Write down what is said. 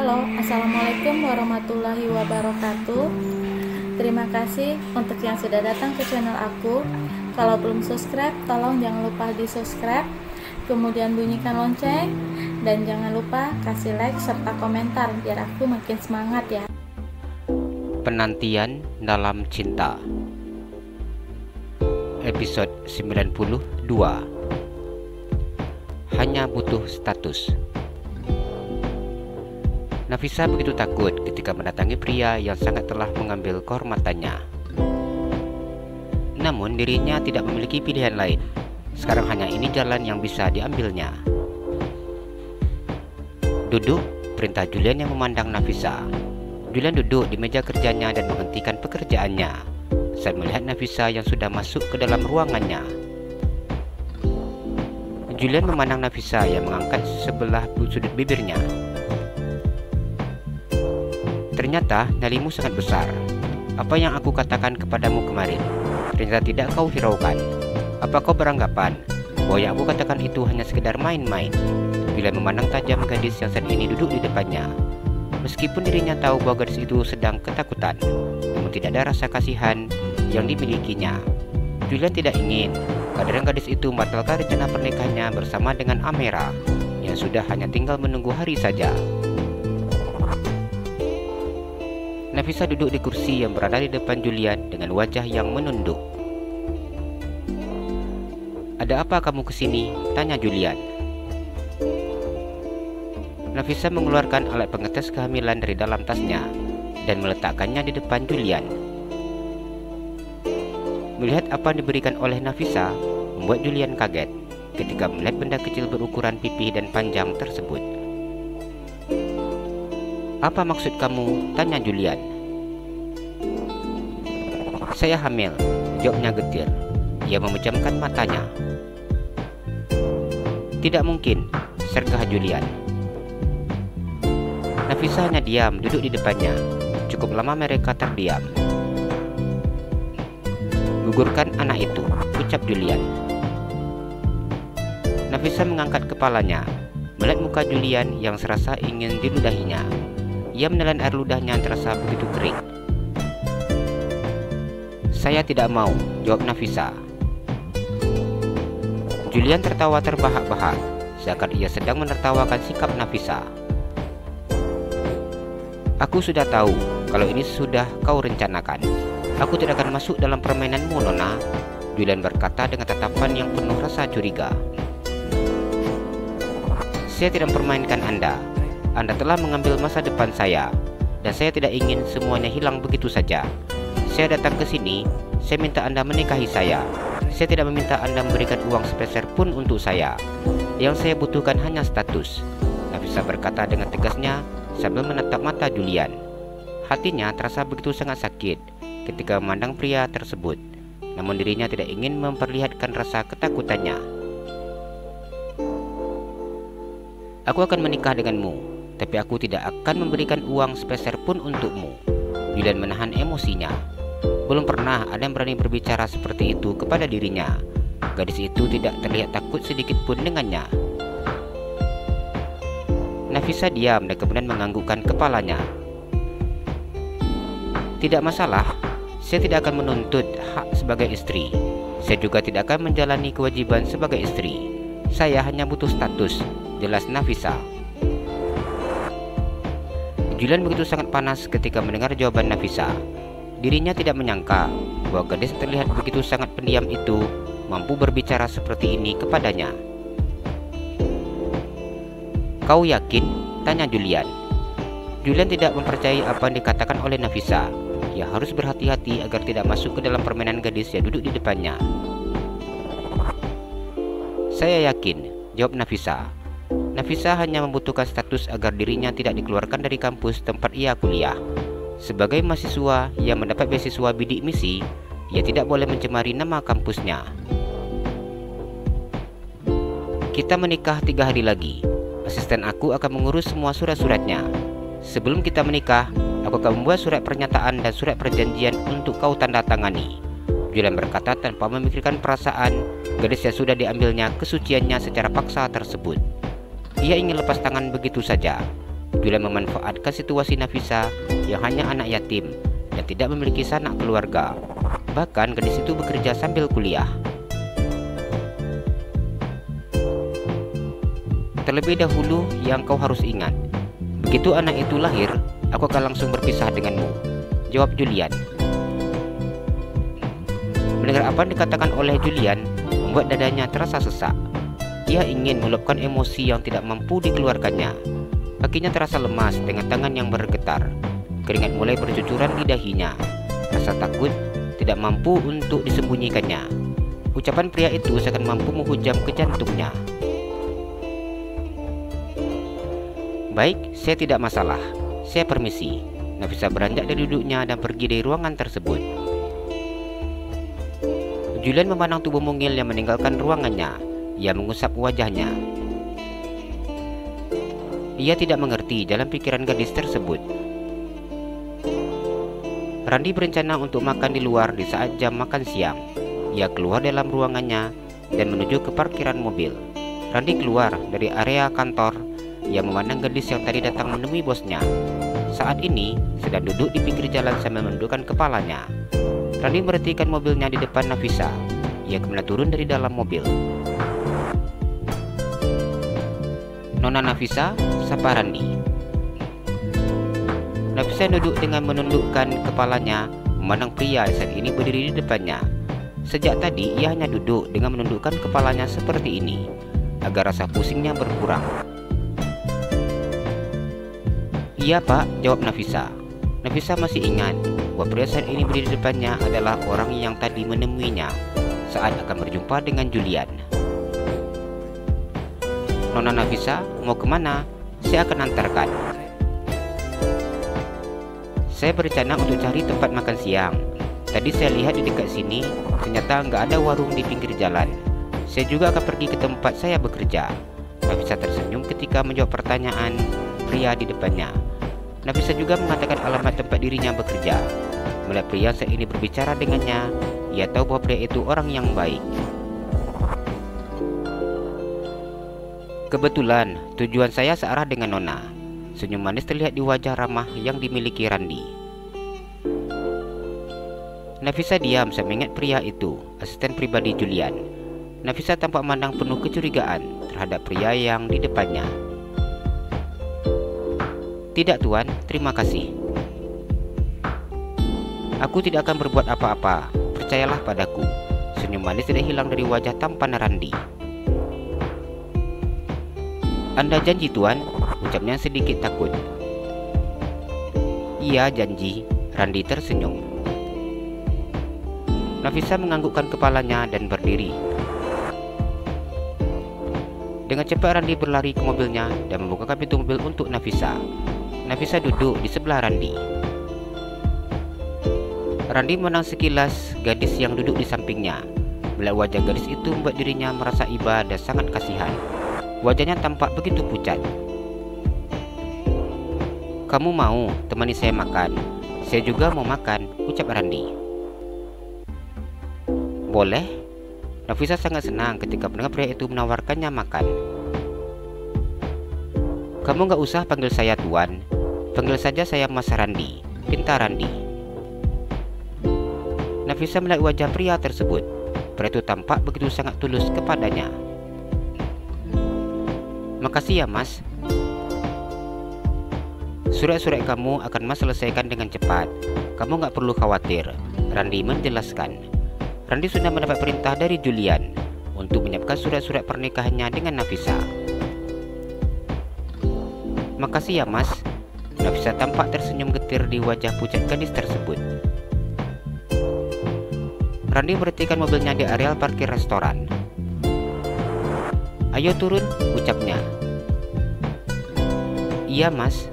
Halo, Assalamualaikum warahmatullahi wabarakatuh. Terima kasih untuk yang sudah datang ke channel aku. Kalau belum subscribe, tolong jangan lupa di subscribe, kemudian bunyikan lonceng, dan jangan lupa kasih like serta komentar biar aku makin semangat ya. Penantian dalam cinta, episode 92. Hanya butuh status. Nafisa begitu takut ketika mendatangi pria yang sangat telah mengambil kehormatannya. Namun dirinya tidak memiliki pilihan lain. Sekarang hanya ini jalan yang bisa diambilnya. Duduk, perintah Julian yang memandang Nafisa. Julian duduk di meja kerjanya dan menghentikan pekerjaannya saat melihat Nafisa yang sudah masuk ke dalam ruangannya. Julian memandang Nafisa yang mengangkat sebelah sudut bibirnya. Ternyata nyalimu sangat besar. Apa yang aku katakan kepadamu kemarin ternyata tidak kau hiraukan. Apa kau beranggapan bahwa yang aku katakan itu hanya sekedar main-main? Bila memandang tajam gadis yang saat ini duduk di depannya. Meskipun dirinya tahu bahwa gadis itu sedang ketakutan, namun tidak ada rasa kasihan yang dimilikinya. Julian tidak ingin kehadiran gadis itu membatalkan rencana pernikahannya bersama dengan Amera yang sudah hanya tinggal menunggu hari saja. Nafisa duduk di kursi yang berada di depan Julian dengan wajah yang menunduk. "Ada apa kamu kesini?" tanya Julian. Nafisa mengeluarkan alat pengetes kehamilan dari dalam tasnya dan meletakkannya di depan Julian. Melihat apa yang diberikan oleh Nafisa membuat Julian kaget ketika melihat benda kecil berukuran pipih dan panjang tersebut. "Apa maksud kamu?" tanya Julian. "Saya hamil," jawabnya getir. Ia memejamkan matanya. "Tidak mungkin," sergah Julian. Nafisa hanya diam duduk di depannya. Cukup lama mereka terdiam. "Gugurkan anak itu," ucap Julian. Nafisa mengangkat kepalanya, melihat muka Julian yang serasa ingin diludahinya. Ia menelan air ludahnya yang terasa begitu kering. "Saya tidak mau," jawab Nafisa. Julian tertawa terbahak-bahak, seakan ia sedang menertawakan sikap Nafisa. "Aku sudah tahu kalau ini sudah kau rencanakan. Aku tidak akan masuk dalam permainanmu, Nona," Julian berkata dengan tatapan yang penuh rasa curiga. "Saya tidak mempermainkan Anda. Anda telah mengambil masa depan saya, dan saya tidak ingin semuanya hilang begitu saja. Saya datang ke sini, saya minta Anda menikahi saya. Saya tidak meminta Anda memberikan uang sepeser pun untuk saya. Yang saya butuhkan hanya status," Nafisa berkata dengan tegasnya sambil menatap mata Julian. Hatinya terasa begitu sangat sakit ketika memandang pria tersebut, namun dirinya tidak ingin memperlihatkan rasa ketakutannya. "Aku akan menikah denganmu, tapi aku tidak akan memberikan uang sepeser pun untukmu." Julian menahan emosinya. Belum pernah ada yang berani berbicara seperti itu kepada dirinya. Gadis itu tidak terlihat takut sedikit pun dengannya. Nafisa diam dan kemudian menganggukkan kepalanya. "Tidak masalah. Saya tidak akan menuntut hak sebagai istri. Saya juga tidak akan menjalani kewajiban sebagai istri. Saya hanya butuh status," jelas Nafisa. Julian begitu sangat panas ketika mendengar jawaban Nafisa. Dirinya tidak menyangka bahwa gadis terlihat begitu sangat pendiam itu mampu berbicara seperti ini kepadanya. "Kau yakin?" tanya Julian. Julian tidak mempercayai apa yang dikatakan oleh Nafisa. Ia harus berhati-hati agar tidak masuk ke dalam permainan gadis yang duduk di depannya. "Saya yakin," jawab Nafisa. Nafisa hanya membutuhkan status agar dirinya tidak dikeluarkan dari kampus tempat ia kuliah. Sebagai mahasiswa yang mendapat beasiswa bidik misi, ia tidak boleh mencemari nama kampusnya. "Kita menikah 3 hari lagi. Asisten aku akan mengurus semua surat-suratnya. Sebelum kita menikah, aku akan membuat surat pernyataan dan surat perjanjian untuk kau tanda tangani," Julian berkata tanpa memikirkan perasaan gadis yang sudah diambilnya kesuciannya secara paksa tersebut. Ia ingin lepas tangan begitu saja. Julian memanfaatkan situasi Nafisa yang hanya anak yatim dan tidak memiliki sanak keluarga. Bahkan gadis itu bekerja sambil kuliah. Terlebih dahulu yang kau harus ingat, begitu anak itu lahir, aku akan langsung berpisah denganmu, jawab Julian. Mendengar apa yang dikatakan oleh Julian membuat dadanya terasa sesak. Ia ingin meluapkan emosi yang tidak mampu dikeluarkannya. Kakinya terasa lemas dengan tangan yang bergetar. Keringat mulai bercucuran di dahinya. Rasa takut tidak mampu untuk disembunyikannya. Ucapan pria itu seakan mampu menghujam ke jantungnya. Baik, saya tidak masalah. Saya permisi. Nafisa beranjak dari duduknya dan pergi dari ruangan tersebut. Julian memandang tubuh mungil yang meninggalkan ruangannya. Ia mengusap wajahnya. Ia tidak mengerti jalan pikiran gadis tersebut. Randi berencana untuk makan di luar di saat jam makan siang. Ia keluar dalam ruangannya dan menuju ke parkiran mobil. Randi keluar dari area kantor. Ia memandang gadis yang tadi datang menemui bosnya. Saat ini sedang duduk di pinggir jalan sambil menundukkan kepalanya. Randi berhentikan mobilnya di depan Nafisa. Ia kemudian turun dari dalam mobil. Nona Nafisa, sapa Randi. Nafisa duduk dengan menundukkan kepalanya, memandang pria saat ini berdiri di depannya. Sejak tadi ia hanya duduk dengan menundukkan kepalanya seperti ini, agar rasa pusingnya berkurang. Iya pak, jawab Nafisa. Nafisa masih ingat bahwa pria saat ini berdiri di depannya adalah orang yang tadi menemuinya saat akan berjumpa dengan Julian. Nona Nafisa, mau kemana? Saya akan antarkan. Saya berencana untuk cari tempat makan siang. Tadi saya lihat di dekat sini, ternyata nggak ada warung di pinggir jalan. Saya juga akan pergi ke tempat saya bekerja. Nafisa tersenyum ketika menjawab pertanyaan pria di depannya. Nafisa juga mengatakan alamat tempat dirinya bekerja. Melihat pria saat ini berbicara dengannya, ia tahu bahwa pria itu orang yang baik. Kebetulan, tujuan saya searah dengan Nona. Senyum manis terlihat di wajah ramah yang dimiliki Randi. Nafisa diam sambil mengingat pria itu, asisten pribadi Julian. Nafisa tampak memandang penuh kecurigaan terhadap pria yang di depannya. Tidak tuan, terima kasih. Aku tidak akan berbuat apa-apa, percayalah padaku. Senyum manis tidak hilang dari wajah tampan Randi. Anda janji tuan, ucapnya sedikit takut. Iya janji, Randi tersenyum. Nafisa menganggukkan kepalanya dan berdiri. Dengan cepat Randi berlari ke mobilnya dan membuka pintu mobil untuk Nafisa. Nafisa duduk di sebelah Randi. Randi memandang sekilas gadis yang duduk di sampingnya. Melihat wajah gadis itu membuat dirinya merasa iba dan sangat kasihan. Wajahnya tampak begitu pucat. Kamu mau temani saya makan? Saya juga mau makan, ucap Randi. Boleh? Nafisa sangat senang ketika mendengar pria itu menawarkannya makan. Kamu gak usah panggil saya tuan. Panggil saja saya Mas Randi, pinta Randi. Nafisa melihat wajah pria tersebut. Pria itu tampak begitu sangat tulus kepadanya. Makasih ya mas. Surat-surat kamu akan mas selesaikan dengan cepat. Kamu gak perlu khawatir, Randi menjelaskan. Randi sudah mendapat perintah dari Julian untuk menyiapkan surat-surat pernikahannya dengan Nafisa. Makasih ya mas. Nafisa tampak tersenyum getir di wajah pucat gadis tersebut. Randi berhentikan mobilnya di areal parkir restoran. Ayo turun, ucapnya. Iya mas.